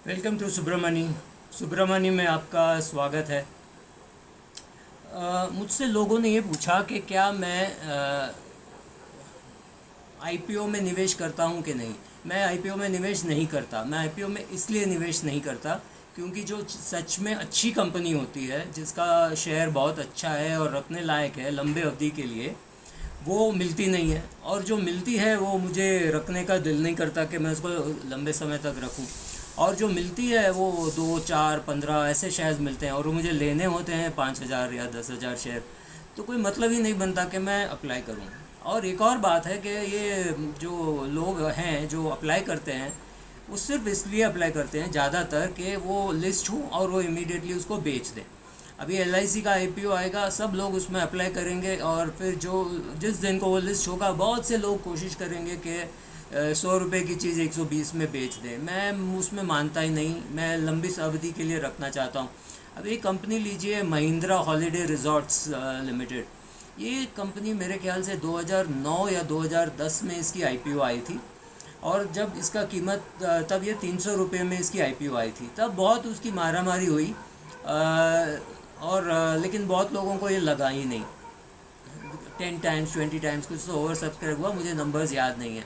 Welcome to Subramani में आपका स्वागत है। मुझसे लोगों ने ये पूछा कि क्या मैं आईपीओ में निवेश करता हूँ कि नहीं। मैं आईपीओ में निवेश नहीं करता। मैं आईपीओ में इसलिए निवेश नहीं करता क्योंकि जो सच में अच्छी कंपनी होती है, जिसका शेयर बहुत अच्छा है और रखने लायक है लंबे अवधि के लिए, वो मिलती नहीं है। और जो मिलती है वो मुझे रखने का दिल नहीं करता कि मैं उसको लंबे समय तक रखूं। और जो मिलती है वो 2, 4, 15 ऐसे शेयर्स मिलते हैं और वो मुझे लेने होते हैं 5,000 या 10,000 शेयर। तो कोई मतलब ही नहीं बनता कि मैं अप्लाई करूं। और एक और बात है कि ये जो लोग हैं जो अप्लाई करते हैं, वो सिर्फ इसलिए अप्लाई करते हैं ज़्यादातर कि वो लिस्ट हो और वो इमीडिएटली उसको बेच दें। अभी LIC का IPO आएगा, सब लोग उसमें अप्लाई करेंगे और फिर जिस दिन को वो लिस्ट होगा, बहुत से लोग कोशिश करेंगे कि 100 रुपये की चीज़ 120 में बेच दें। मैं उसमें मानता ही नहीं। मैं लंबी अवधि के लिए रखना चाहता हूँ। अब एक कंपनी लीजिए, महिंद्रा हॉलीडे रिजॉर्ट्स लिमिटेड। ये कंपनी मेरे ख्याल से 2009 या 2010 में इसकी IPO आई थी। और जब इसका कीमत तब ये 300 रुपये में इसकी IPO आई थी। तब बहुत उसकी मारामारी हुई। लेकिन बहुत लोगों को ये लगा ही नहीं। 10 टाइम्स 20 टाइम्स कुछ तो ओवर सब्सक्राइब हुआ, मुझे नंबर्स याद नहीं है।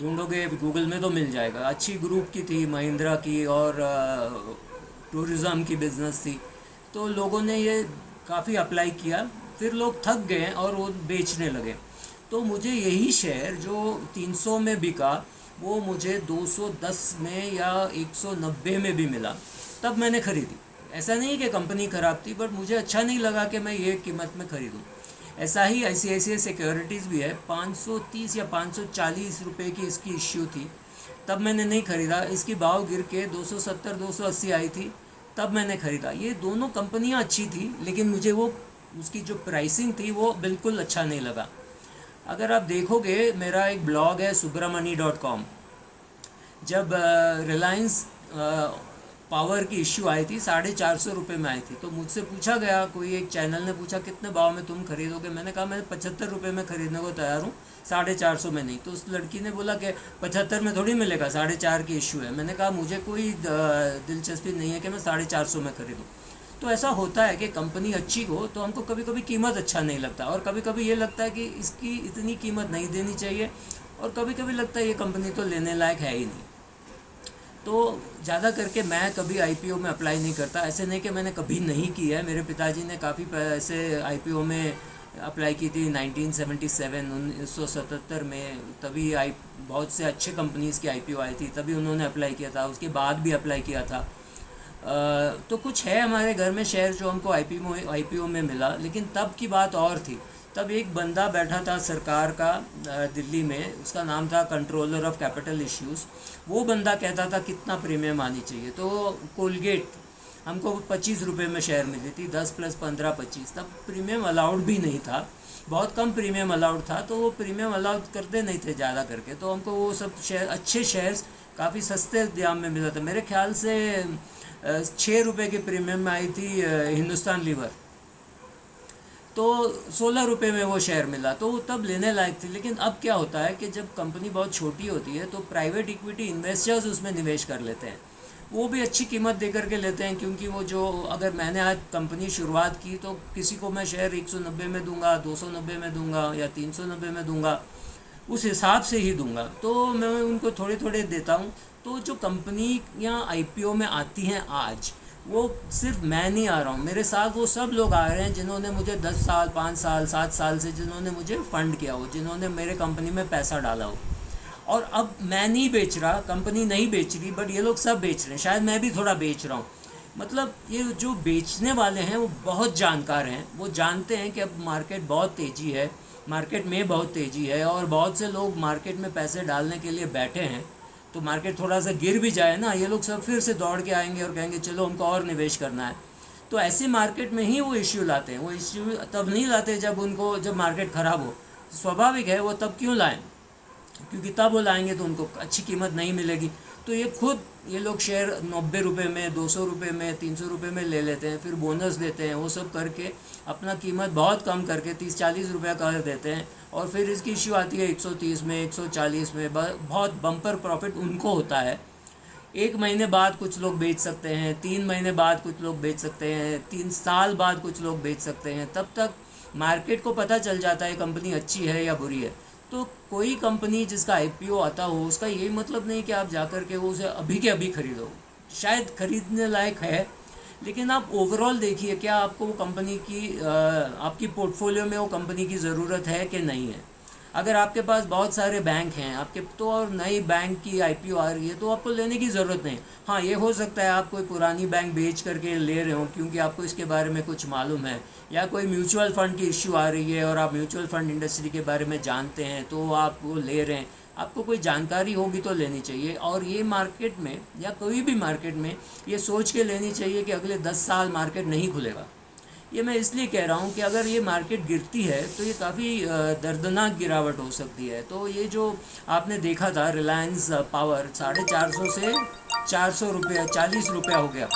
ढूंढोगे गूगल में तो मिल जाएगा। अच्छी ग्रुप की थी, महिंद्रा की, और टूरिज़्म की बिज़नेस थी। तो लोगों ने ये काफ़ी अप्लाई किया, फिर लोग थक गए और वो बेचने लगे। तो मुझे यही शेयर जो 300 में बिका, वो मुझे 210 में या 190 में भी मिला। तब मैंने ख़रीदी। ऐसा नहीं कि कंपनी ख़राब थी, बट मुझे अच्छा नहीं लगा कि मैं ये कीमत में ख़रीदूँ। ऐसा ही ICICI सिक्योरिटीज़ भी है। 530 या 540 रुपये की इसकी इश्यू थी। तब मैंने नहीं ख़रीदा। इसकी भाव गिर के 270 280 आई थी, तब मैंने ख़रीदा। ये दोनों कंपनियां अच्छी थी, लेकिन मुझे वो उसकी जो प्राइसिंग थी वो बिल्कुल अच्छा नहीं लगा। अगर आप देखोगे, मेरा एक ब्लॉग है subramani.com। जब रिलायंस पावर की इश्यू आई थी, 450 रुपये में आई थी, तो मुझसे पूछा गया, कोई एक चैनल ने पूछा कितने भाव में तुम खरीदोगे। मैंने कहा मैं 75 रुपये में ख़रीदने को तैयार हूँ, 450 में नहीं। तो उस लड़की ने बोला कि 75 में थोड़ी मिलेगा, 450 की इश्यू है। मैंने कहा मुझे कोई दिलचस्पी नहीं है कि मैं 450 में ख़रीदूँ। तो ऐसा होता है कि कंपनी अच्छी हो तो हमको कभी कभी कीमत अच्छा नहीं लगता, और कभी कभी ये लगता है कि इसकी इतनी कीमत नहीं देनी चाहिए, और कभी कभी लगता है ये कंपनी तो लेने लायक है ही नहीं। तो ज़्यादा करके मैं कभी IPO में अप्लाई नहीं करता। ऐसे नहीं कि मैंने कभी नहीं किया है। मेरे पिताजी ने काफ़ी पैसे IPO में अप्लाई की थी 1977 में। तभी बहुत से अच्छे कंपनीज़ की IPO आई थी, तभी उन्होंने अप्लाई किया था। उसके बाद भी अप्लाई किया था। तो कुछ है हमारे घर में शेयर जो हमको IPO में मिला, लेकिन तब की बात और थी। तब एक बंदा बैठा था सरकार का, दिल्ली में। उसका नाम था कंट्रोलर ऑफ कैपिटल इश्यूज़। वो बंदा कहता था कितना प्रीमियम आनी चाहिए। तो कोलगेट हमको 25 रुपये में शेयर मिली थी, 10 + 15 25। तब प्रीमियम अलाउड भी नहीं था, बहुत कम प्रीमियम अलाउड था। तो वो प्रीमियम अलाउड करते नहीं थे ज़्यादा करके, तो हमको वो सब शेयर, अच्छे शेयर्स काफ़ी सस्ते दाम में मिला था। मेरे ख्याल से 6 रुपये की प्रीमियम में आई थी हिंदुस्तान लीवर। तो 16 रुपये में वो शेयर मिला, तो वो तब लेने लायक थी। लेकिन अब क्या होता है कि जब कंपनी बहुत छोटी होती है तो प्राइवेट इक्विटी इन्वेस्टर्स उसमें निवेश कर लेते हैं। वो भी अच्छी कीमत दे करके लेते हैं, क्योंकि वो जो, अगर मैंने आज कंपनी शुरुआत की तो किसी को मैं शेयर 190 में दूंगा, 290 में दूंगा या 390 में दूंगा, उस हिसाब से ही दूंगा। तो मैं उनको थोड़े थोड़े देता हूँ। तो जो कंपनियाँ IPO में आती हैं आज, वो सिर्फ मैं नहीं आ रहा हूँ, मेरे साथ वो सब लोग आ रहे हैं जिन्होंने मुझे 10 साल 5 साल 7 साल से जिन्होंने मुझे फ़ंड किया हो, जिन्होंने मेरे कंपनी में पैसा डाला हो। और अब मैं नहीं बेच रहा, कंपनी नहीं बेच रही, बट ये लोग सब बेच रहे हैं। शायद मैं भी थोड़ा बेच रहा हूँ। मतलब ये जो बेचने वाले हैं वो बहुत जानकार हैं। वो जानते हैं कि अब मार्केट बहुत तेज़ी है, मार्केट में बहुत तेज़ी है, और बहुत से लोग मार्केट में पैसे डालने के लिए बैठे हैं। तो मार्केट थोड़ा सा गिर भी जाए ना, ये लोग सब फिर से दौड़ के आएंगे और कहेंगे चलो हमको और निवेश करना है। तो ऐसी मार्केट में ही वो इश्यू लाते हैं। वो इश्यू तब नहीं लाते जब मार्केट ख़राब हो। स्वाभाविक है, वो तब क्यों लाएं? क्योंकि तब वो लाएंगे तो उनको अच्छी कीमत नहीं मिलेगी। तो ये लोग शेयर 90 रुपये में, 200 रुपये में, 300 रुपये में ले लेते हैं, फिर बोनस देते हैं, वो सब करके अपना कीमत बहुत कम करके 30-40 रुपया कर देते हैं। और फिर इसकी इश्यू आती है 130 में, 140 में। बहुत बम्पर प्रॉफिट उनको होता है। 1 महीने बाद कुछ लोग बेच सकते हैं, 3 महीने बाद कुछ लोग बेच सकते हैं, 3 साल बाद कुछ लोग बेच सकते हैं। तब तक मार्केट को पता चल जाता है कंपनी अच्छी है या बुरी है। तो कोई कंपनी जिसका आईपीओ आता हो, उसका ये मतलब नहीं कि आप जाकर के वो उसे अभी के अभी खरीदो। शायद खरीदने लायक है, लेकिन आप ओवरऑल देखिए, क्या आपको वो कंपनी की आपकी पोर्टफोलियो में वो कंपनी की ज़रूरत है कि नहीं है। अगर आपके पास बहुत सारे बैंक हैं आपके तो, और नई बैंक की आईपीओ आ रही है, तो आपको लेने की ज़रूरत नहीं। हाँ, ये हो सकता है आप कोई पुरानी बैंक बेच करके ले रहे हो क्योंकि आपको इसके बारे में कुछ मालूम है, या कोई म्यूचुअल फ़ंड की इश्यू आ रही है और आप म्यूचुअल फ़ंड इंडस्ट्री के बारे में जानते हैं तो आप वो ले रहे हैं। आपको कोई जानकारी होगी तो लेनी चाहिए। और ये मार्केट में या कोई भी मार्केट में ये सोच के लेनी चाहिए कि अगले 10 साल मार्केट नहीं खुलेगा। ये मैं इसलिए कह रहा हूँ कि अगर ये मार्केट गिरती है तो ये काफ़ी दर्दनाक गिरावट हो सकती है। तो ये जो आपने देखा था रिलायंस पावर 450 से 400 रुपया 40 रुपया हो गया,